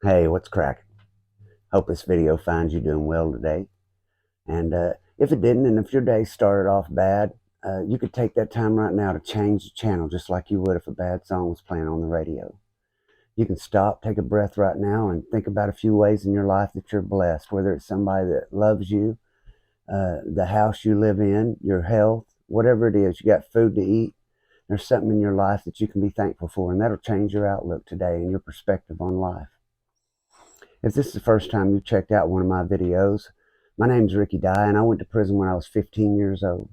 Hey, what's cracking? Hope this video finds you doing well today. And if it didn't, and if your day started off bad, you could take that time right now to change the channel just like you would if a bad song was playing on the radio. You can stop, take a breath right now, and think about a few ways in your life that you're blessed, whether it's somebody that loves you, the house you live in, your health, whatever it is. You got food to eat. There's something in your life that you can be thankful for, and that'll change your outlook today and your perspective on life. If this is the first time you've checked out one of my videos, my name's Ricky and I went to prison when I was 15 years old.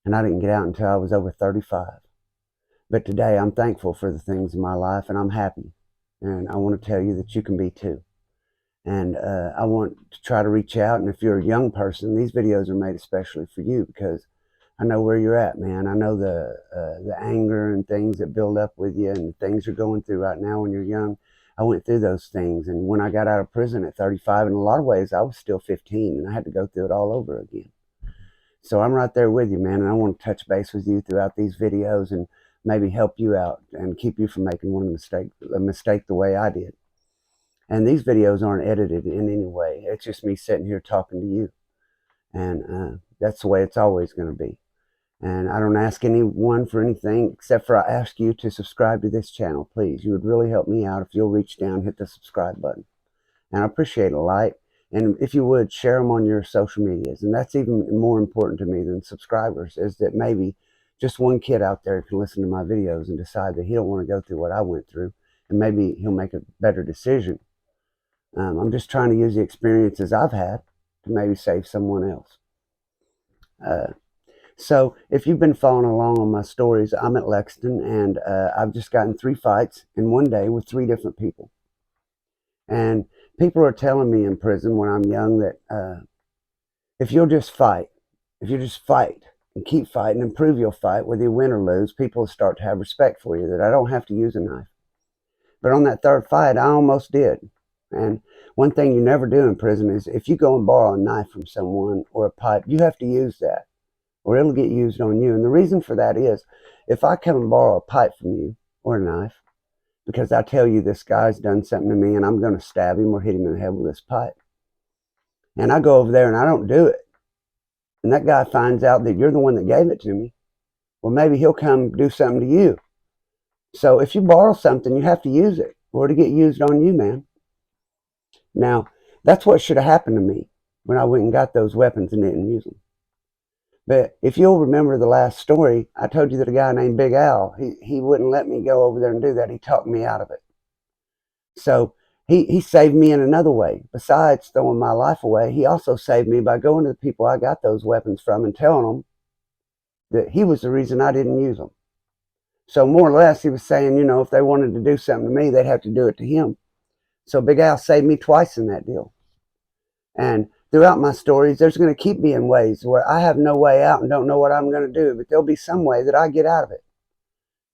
And I didn't get out until I was over 35. But today I'm thankful for the things in my life and I'm happy. And I want to tell you that you can be too. And I want to try to reach out. And if you're a young person, these videos are made especially for you because I know where you're at, man. I know the anger and things that build up with you and things you're going through right now when you're young. I went through those things, and when I got out of prison at 35, in a lot of ways, I was still 15, and I had to go through it all over again. So I'm right there with you, man, and I want to touch base with you throughout these videos and maybe help you out and keep you from making a mistake the way I did. And these videos aren't edited in any way. It's just me sitting here talking to you, and that's the way it's always going to be. And I don't ask anyone for anything except for I ask you to subscribe to this channel, please. You would really help me out if you'll reach down and hit the subscribe button. And I appreciate a like. And if you would, share them on your social medias. And that's even more important to me than subscribers, is that maybe just one kid out there can listen to my videos and decide that he don't want to go through what I went through. And maybe he'll make a better decision. I'm just trying to use the experiences I've had to maybe save someone else. So if you've been following along on my stories, I'm at Lexington, and I've just gotten 3 fights in one day with 3 different people. And people are telling me in prison when I'm young that if you just fight and keep fighting and prove you'll fight, whether you win or lose, people will start to have respect for you, that I don't have to use a knife. But on that 3rd fight, I almost did. And one thing you never do in prison is if you go and borrow a knife from someone or a pipe, you have to use that, or it'll get used on you. And the reason for that is, if I come and borrow a pipe from you or a knife, because I tell you this guy's done something to me and I'm going to stab him or hit him in the head with this pipe, and I go over there and I don't do it, and that guy finds out that you're the one that gave it to me, well, maybe he'll come do something to you. So if you borrow something, you have to use it, or to get used on you, man. Now, that's what should have happened to me when I went and got those weapons and didn't use them. But if you'll remember the last story, I told you that a guy named Big Al, he wouldn't let me go over there and do that. He talked me out of it. So he saved me in another way. Besides throwing my life away, he also saved me by going to the people I got those weapons from and telling them that he was the reason I didn't use them. So more or less, he was saying, if they wanted to do something to me, they'd have to do it to him. So Big Al saved me twice in that deal. And throughout my stories, there's going to keep being ways where I have no way out and don't know what I'm going to do, but there'll be some way that I get out of it.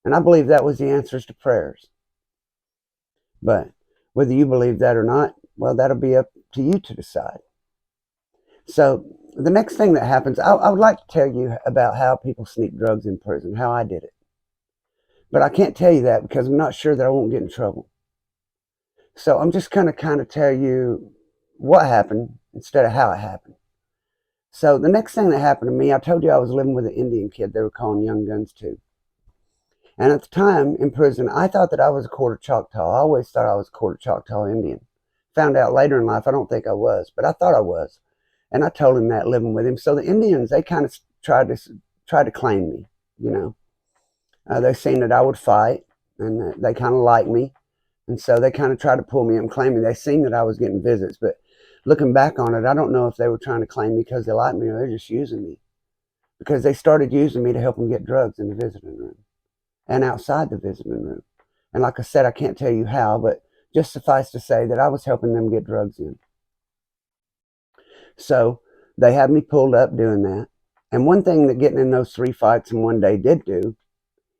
And I believe that was the answers to prayers. But whether you believe that or not, well, that'll be up to you to decide. So the next thing that happens, I would like to tell you about how people sneak drugs in prison, how I did it. But I can't tell you that because I'm not sure that I won't get in trouble. So I'm just going to kind of tell you what happened instead of how it happened. So the next thing that happened to me, I told you I was living with an Indian kid they were calling Young Guns too. And at the time in prison, I thought that I was a quarter Choctaw. I always thought I was a quarter Choctaw Indian. Found out later in life I don't think I was, but I thought I was. And I told him that living with him. So the Indians, they kind of tried to claim me, they seen that I would fight, and they kind of liked me. And so they kind of tried to pull me up and claim me. They seen that I was getting visits, but looking back on it, I don't know if they were trying to claim me because they liked me or they're just using me. Because they started using me to help them get drugs in the visiting room and outside the visiting room. And like I said, I can't tell you how, but just suffice to say that I was helping them get drugs in. So they had me pulled up doing that. And one thing that getting in those 3 fights in one day did do,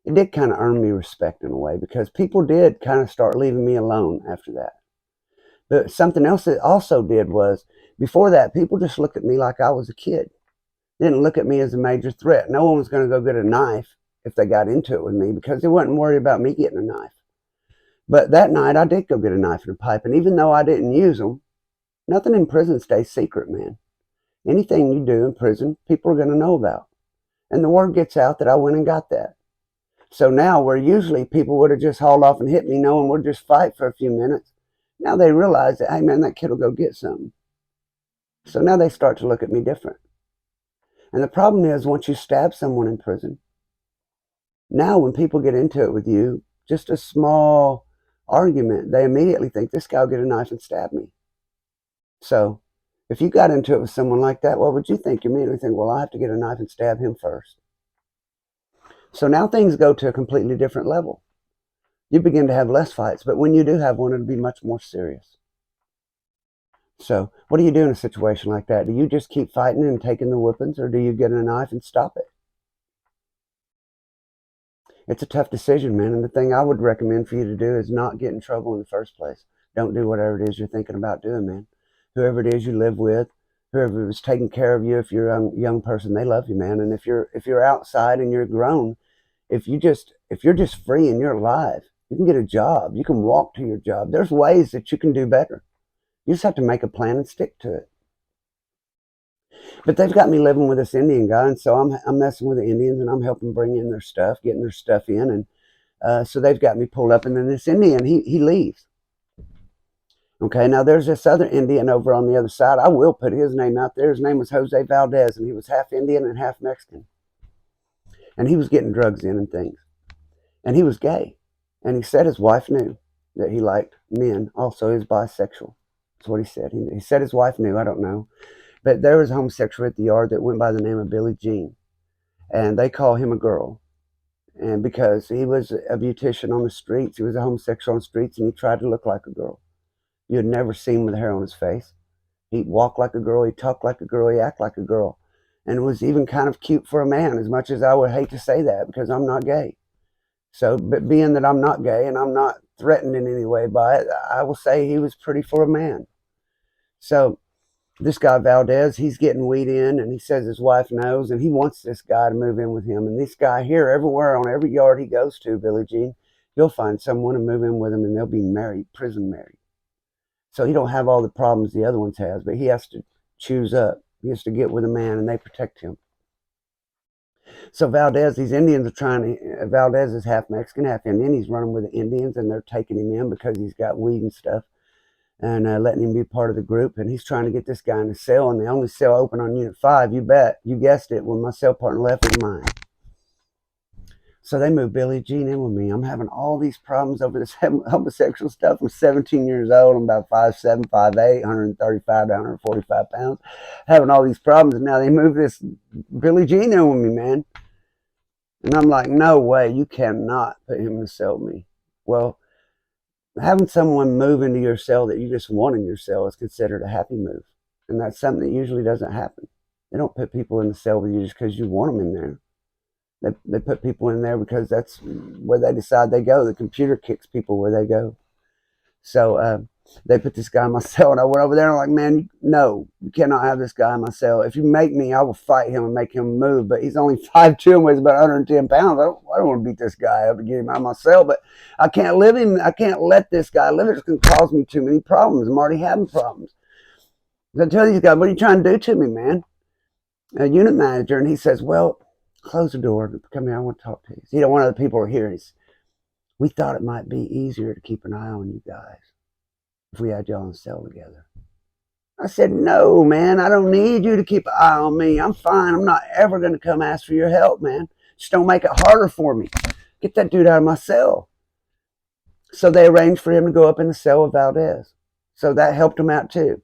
it did kind of earn me respect in a way, because people did kind of start leaving me alone after that. But something else it also did was, before that, people just looked at me like I was a kid. They didn't look at me as a major threat. No one was going to go get a knife if they got into it with me because they wasn't worried about me getting a knife. But that night I did go get a knife and a pipe, and even though I didn't use them, nothing in prison stays secret, man. Anything you do in prison, people are going to know about. And the word gets out that I went and got that. So now, where usually people would have just hauled off and hit me knowing we'll just fight for a few minutes, now they realize that, hey man, that kid will go get something. So now they start to look at me different. And the problem is, once you stab someone in prison, now when people get into it with you, just a small argument, they immediately think this guy will get a knife and stab me. So if you got into it with someone like that, what would you think? You immediately think, well, I have to get a knife and stab him first. So now things go to a completely different level. You begin to have less fights, but when you do have one, it'll be much more serious. So what do you do in a situation like that? Do you just keep fighting and taking the whippings, or do you get a knife and stop it? It's a tough decision, man, and the thing I would recommend for you to do is not get in trouble in the first place. Don't do whatever it is you're thinking about doing, man. Whoever it is you live with, whoever is taking care of you, if you're a young person, they love you, man. And if you're outside and you're grown, if you're just free and you're alive, you can get a job. You can walk to your job. There's ways that you can do better. You just have to make a plan and stick to it. But they've got me living with this Indian guy, and so I'm messing with the Indians, and I'm helping bring in their stuff, getting their stuff in, and so they've got me pulled up, and then this Indian, he leaves. Okay, now there's this other Indian over on the other side. I will put his name out there. His name was Jose Valdez, and he was half Indian and half Mexican. And he was getting drugs in and things. And he was gay. And he said his wife knew that he liked men. Also, he was bisexual. That's what he said. He said his wife knew. I don't know. But there was a homosexual at the yard that went by the name of Billie Jean. And they call him a girl. And because he was a beautician on the streets, he was a homosexual on the streets, and he tried to look like a girl. You'd never see him with hair on his face. He'd walk like a girl, he'd talk like a girl, he'd act like a girl. And it was even kind of cute for a man, as much as I would hate to say that because I'm not gay. So, but being that I'm not gay and I'm not threatened in any way by it, I will say he was pretty for a man. So this guy Valdez, he's getting weed in, and he says his wife knows, and he wants this guy to move in with him. And this guy here, everywhere on every yard he goes to, Billie Jean, he'll find someone to move in with him, and they'll be married, prison married. So he don't have all the problems the other ones has, but he has to choose up. He has to get with a man, and they protect him. So Valdez, these Indians are Valdez is half Mexican, half Indian. He's running with the Indians, and they're taking him in because he's got weed and stuff, and letting him be part of the group. And he's trying to get this guy in a cell, and the only cell open on Unit 5, you bet, you guessed it, when my cell partner left, was mine. So they moved Billie Jean in with me. I'm having all these problems over this homosexual stuff. I'm 17 years old. I'm about 5'7", 5'8", 135 to 145 pounds. Having all these problems. And now they move this Billie Jean in with me, man. And I'm like, no way. You cannot put him in a cell with me. Well, having someone move into your cell that you just want in your cell is considered a happy move. And that's something that usually doesn't happen. They don't put people in the cell with you just because you want them in there. They put people in there because that's where they decide they go. The computer kicks people where they go. So they put this guy in my cell, and I went over there and I'm like, man, no, you cannot have this guy in my cell. If you make me, I will fight him and make him move. But he's only 5'2" and weighs about 110 pounds. I don't want to beat this guy up to get him out of my cell, but I can't let this guy live. It's going to cause me too many problems. I'm already having problems. So I tell these guys, what are you trying to do to me, man? A unit manager, and he says, well, close the door. Come here, I want to talk to you. See, one of the people are here. We thought it might be easier to keep an eye on you guys if we had y'all in a cell together. I said, no, man, I don't need you to keep an eye on me. I'm fine. I'm not ever going to come ask for your help, man. Just don't make it harder for me. Get that dude out of my cell. So they arranged for him to go up in the cell with Valdez. So that helped him out too.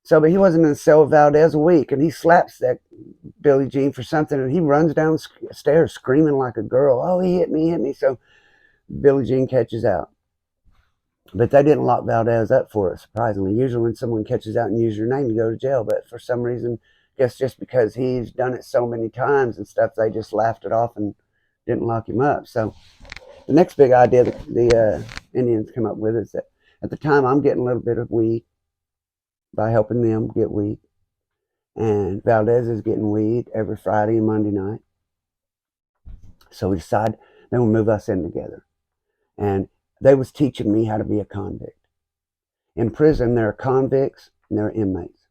So, but he wasn't in the cell with Valdez a week, and he slaps that Billie Jean for something, and he runs down the stairs screaming like a girl. Oh, he hit me. So Billie Jean catches out. But they didn't lock Valdez up for it, surprisingly. Usually when someone catches out and uses your name, you go to jail. But for some reason, I guess just because he's done it so many times and stuff, they just laughed it off and didn't lock him up. So the next big idea the Indians come up with is that at the time I'm getting a little bit of weed by helping them get weed. And Valdez is getting weed every Friday and Monday night. So we decide they will move us in together. And they was teaching me how to be a convict. In prison, there are convicts and there are inmates.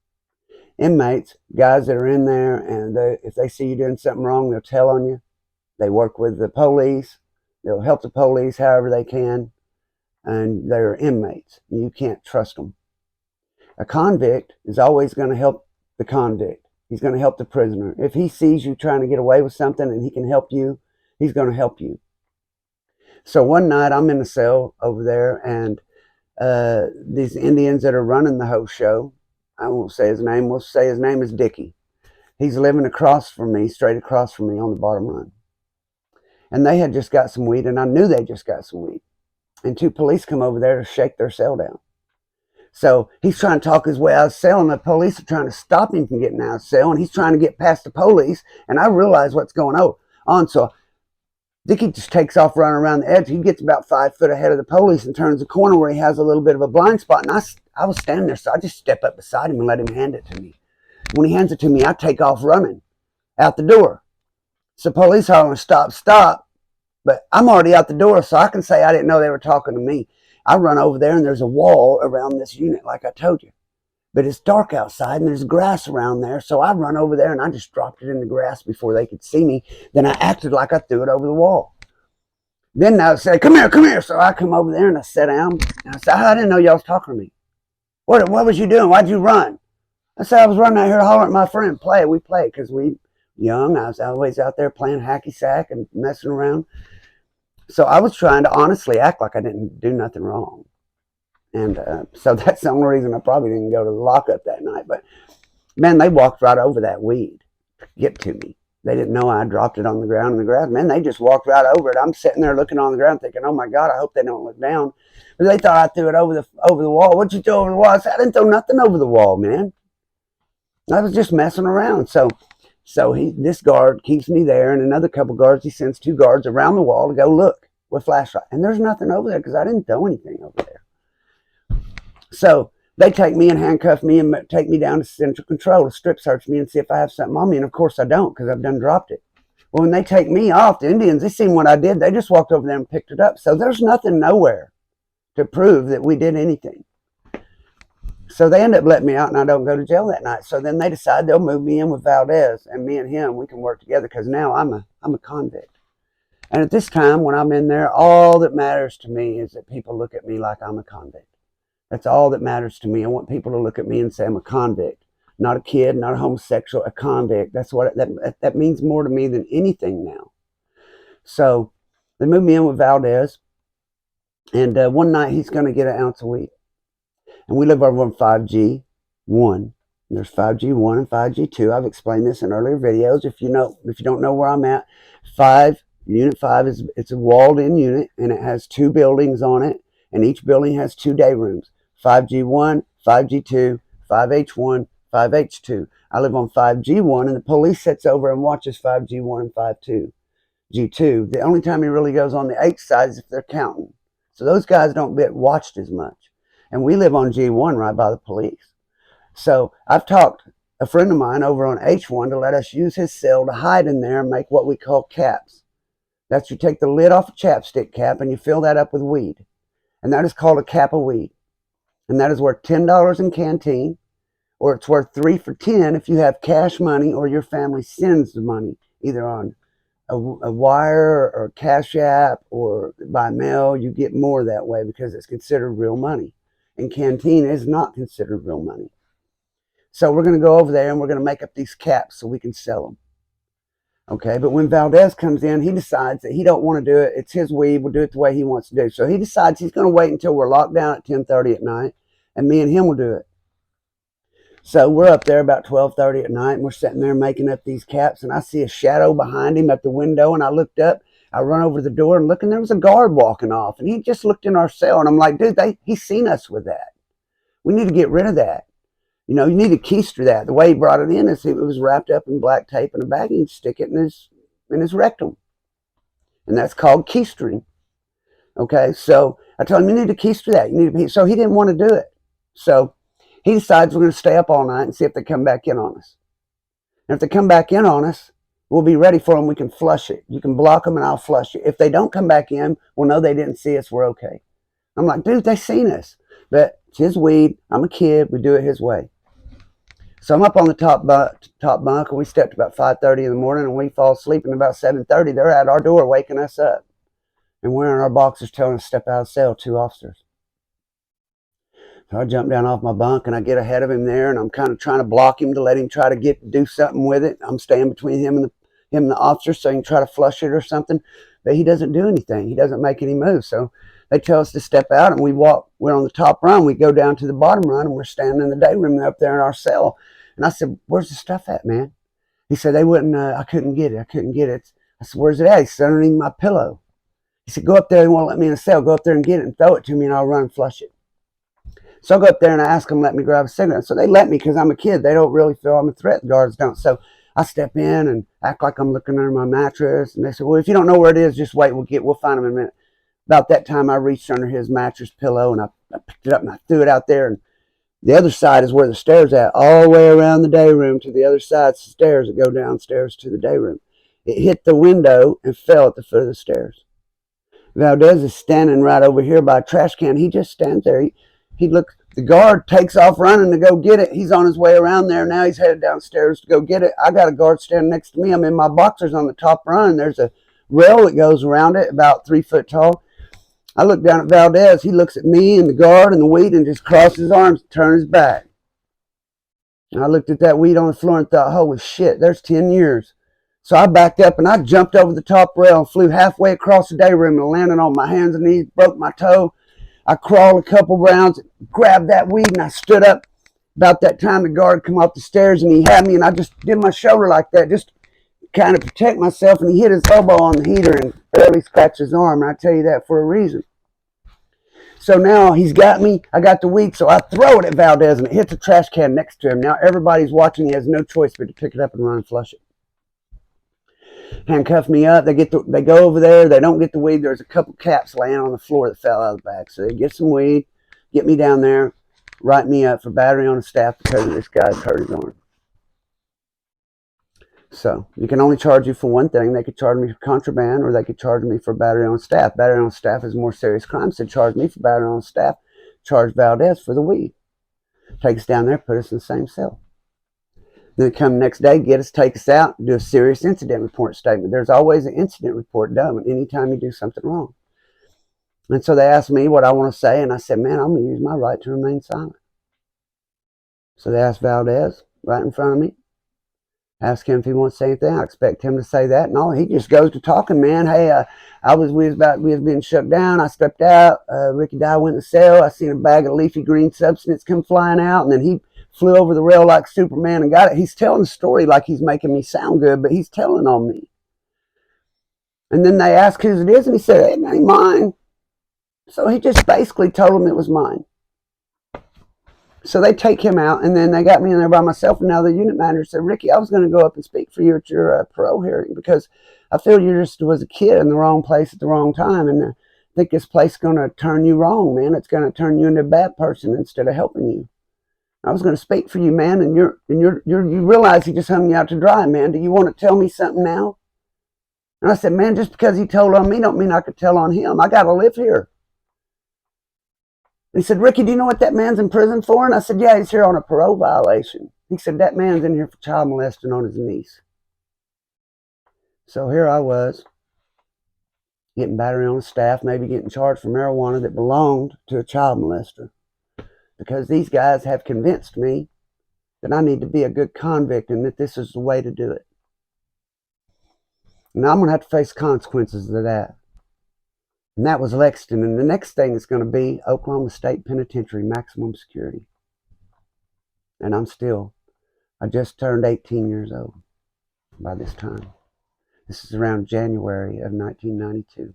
Inmates, guys that are in there, and if they see you doing something wrong, they'll tell on you. They work with the police. They'll help the police however they can. And they're inmates. You can't trust them. A convict is always going to help the convict. He's going to help the prisoner. If he sees you trying to get away with something and he can help you, he's going to help you. So one night I'm in the cell over there, and these Indians that are running the whole show, I won't say his name, we'll say his name is Dickie. He's living across from me, straight across from me on the bottom run. And they had just got some weed, and I knew they just got some weed. And 2 police come over there to shake their cell down. So he's trying to talk his way out of the cell, and the police are trying to stop him from getting out of the cell, and he's trying to get past the police, and I realize what's going on. So Dickie just takes off running around the edge. He gets about 5 foot ahead of the police and turns the corner where he has a little bit of a blind spot. And I was standing there, so I just step up beside him and let him hand it to me. When he hands it to me, I take off running out the door. So police hollering, stop, stop. But I'm already out the door, so I can say I didn't know they were talking to me. I run over there, and there's a wall around this unit, like I told you. But it's dark outside, and there's grass around there. So I run over there, and I just dropped it in the grass before they could see me. Then I acted like I threw it over the wall. Then I said, come here, come here. So I come over there, and I sat down. And I said, I didn't know y'all was talking to me. What was you doing? Why'd you run? I said, I was running out here hollering at my friend. We play, because we young. I was always out there playing hacky sack and messing around. So I was trying to honestly act like I didn't do nothing wrong. And so that's the only reason I probably didn't go to the lockup that night. But, man, they walked right over that weed to get to me. They didn't know I dropped it on the ground in the grass. Man, they just walked right over it. I'm sitting there looking on the ground thinking, oh, my God, I hope they don't look down. But they thought I threw it over the wall. What'd you throw over the wall? I said, I didn't throw nothing over the wall, man. I was just messing around. So this guard keeps me there, and another couple guards, he sends 2 guards around the wall to go look with flashlight. And there's nothing over there because I didn't throw anything over there. So they take me and handcuff me and take me down to central control to strip search me and see if I have something on me. And, of course, I don't because I've done dropped it. Well, when they take me off, the Indians, they seen what I did. They just walked over there and picked it up. So there's nothing nowhere to prove that we did anything. So they end up letting me out, and I don't go to jail that night. So then they decide they'll move me in with Valdez, and me and him, we can work together because now I'm a convict. And at this time, when I'm in there, all that matters to me is that people look at me like I'm a convict. That's all that matters to me. I want people to look at me and say I'm a convict, not a kid, not a homosexual, a convict. That's what that means more to me than anything now. So they moved me in with Valdez, and one night he's going to get an ounce of weed. And we live over on 5G1. There's 5G1 and 5G2. I've explained this in earlier videos. If you don't know where I'm at, Unit 5 it's a walled-in unit, and it has 2 buildings on it, and each building has 2 day rooms. 5G1, 5G2, 5H1, 5H2. I live on 5G1, and the police sits over and watches 5G1 and 5G2. The only time he really goes on the H side is if they're counting. So those guys don't get watched as much. And we live on G1 right by the police. So I've talked a friend of mine over on H1 to let us use his cell to hide in there and make what we call caps. That's you take the lid off a chapstick cap and you fill that up with weed. And that is called a cap of weed. And that is worth $10 in canteen, or it's worth 3 for $10 if you have cash money or your family sends the money, either on a wire or Cash App or by mail. You get more that way because it's considered real money. And canteen is not considered real money. So we're going to go over there and we're going to make up these caps so we can sell them. Okay, but when Valdez comes in, he decides that he don't want to do it. It's his weed. We'll do it the way he wants to do. So he decides he's going to wait until we're locked down at 10:30 at night, and me and him will do it. So we're up there about 12:30 at night, and we're sitting there making up these caps, and I see a shadow behind him at the window, and I looked up. I run over to the door and look, and there was a guard walking off, and he just looked in our cell, and I'm like, dude, he's seen us with that. We need to get rid of that. You know, you need to keister that. The way he brought it in is it was wrapped up in black tape in a bag, and he'd stick it in his rectum. And that's called keistering. Okay, so I told him, you need to keister that. So he didn't want to do it. So he decides we're going to stay up all night and see if they come back in on us. And if they come back in on us, we'll be ready for them. We can flush it. You can block them and I'll flush it. If they don't come back in, we'll know they didn't see us. We're okay. I'm like, dude, they seen us. But it's his weed. I'm a kid. We do it his way. So I'm up on the top bunk, and we stepped about 5:30 in the morning, and we fall asleep. And about 7:30, they're at our door waking us up. And we're in our boxers telling us to step out of the cell, 2 officers. So I jump down off my bunk, and I get ahead of him there, and I'm kind of trying to block him to let him try to do something with it. I'm staying between him and the officer so he can try to flush it or something. But he doesn't do anything. He doesn't make any moves. So they tell us to step out, and we walk. We're on the top run. We go down to the bottom run, and we're standing in the day room up there in our cell. And I said, "Where's the stuff at, man?" He said, "They wouldn't. I couldn't get it. I couldn't get it." I said, "Where's it at?" He said, "Underneath my pillow." He said, "Go up there. He won't let me in the cell. Go up there and get it and throw it to me, and I'll run and flush it." So I go up there and I ask them to let me grab a cigarette. So they let me because I'm a kid. They don't really feel I'm a threat. The guards don't. So I step in and act like I'm looking under my mattress. And they say, "Well, if you don't know where it is, just wait. We'll find him in a minute." About that time, I reached under his mattress pillow and I picked it up and I threw it out there. And the other side is where the stairs at, all the way around the day room to the other side. Stairs that go downstairs to the day room. It hit the window and fell at the foot of the stairs. Valdez is standing right over here by a trash can. He just stands there. He looks. The guard takes off running to go get it. He's on his way around there. Now he's headed downstairs to go get it. I got a guard standing next to me. I'm in my boxers on the top run. There's a rail that goes around it, about 3 foot tall. I look down at Valdez. He looks at me and the guard and the weed and just crosses his arms and turns his back. And I looked at that weed on the floor and thought, holy shit, there's 10 years. So I backed up and I jumped over the top rail and flew halfway across the day room and landed on my hands and knees, broke my toe. I crawled a couple rounds, grabbed that weed, and I stood up. About that time, the guard come off the stairs, and he had me, and I just did my shoulder like that, just kind of protect myself, and he hit his elbow on the heater and barely scratched his arm, and I tell you that for a reason. So now he's got me. I got the weed, so I throw it at Valdez, and it hits a trash can next to him. Now everybody's watching. He has no choice but to pick it up and run and flush it. Handcuff me up. They go over there. They don't get the weed. There's a couple caps laying on the floor that fell out of the bag. So they get some weed, get me down there, write me up for battery on the staff because this guy's hurt his arm. So you can only charge you for one thing. They could charge me for contraband, or they could charge me for battery on staff. Battery on staff is a more serious crime, so charge me for battery on staff. Charge Valdez for the weed. Take us down there, put us in the same cell. Then come the next day, get us, take us out, do a serious incident report statement. There's always an incident report done anytime you do something wrong. And so they asked me what I want to say, and I said, man, I'm going to use my right to remain silent. So they asked Valdez right in front of me, asked him if he wants to say anything. I expect him to say that, and all he just goes to talking, man. Hey, we was being shut down. I stepped out. Ricky Dye went in the cell. I seen a bag of leafy green substance come flying out, and then he flew over the rail like Superman and got it. He's telling the story like he's making me sound good, but he's telling on me. And then they asked whose it is, and he said, it ain't mine. So he just basically told them it was mine. So they take him out, and then they got me in there by myself. And now the unit manager said, Ricky, I was going to go up and speak for you at your parole hearing because I feel you just was a kid in the wrong place at the wrong time. And I think this place is going to turn you wrong, man. It's going to turn you into a bad person instead of helping you. I was going to speak for you, man, and you realize he just hung you out to dry, man. Do you want to tell me something now? And I said, man, just because he told on me don't mean I could tell on him. I got to live here. And he said, Ricky, do you know what that man's in prison for? And I said, yeah, he's here on a parole violation. He said, that man's in here for child molesting on his niece. So here I was, getting battery on the staff, maybe getting charged for marijuana that belonged to a child molester. Because these guys have convinced me that I need to be a good convict and that this is the way to do it. And I'm going to have to face consequences of that. And that was Lexington. And the next thing is going to be Oklahoma State Penitentiary, maximum security. And I just turned 18 years old by this time. This is around January of 1992.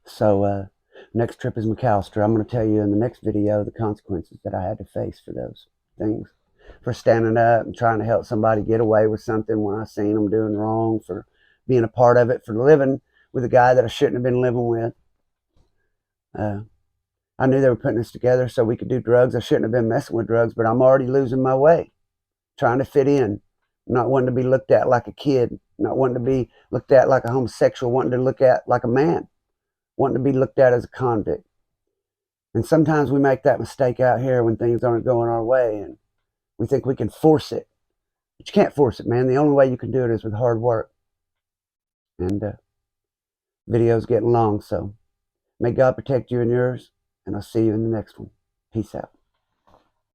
So, next trip is McAllister. I'm going to tell you in the next video the consequences that I had to face for those things. For standing up and trying to help somebody get away with something when I seen them doing wrong, for being a part of it, for living with a guy that I shouldn't have been living with. I knew they were putting us together so we could do drugs. I shouldn't have been messing with drugs, but I'm already losing my way, trying to fit in, not wanting to be looked at like a kid, not wanting to be looked at like a homosexual, wanting to look at like a man. wanting to be looked at as a convict. And sometimes we make that mistake out here when things aren't going our way, and we think we can force it. But you can't force it, man. The only way you can do it is with hard work. And video's getting long, so may God protect you and yours, and I'll see you in the next one. Peace out.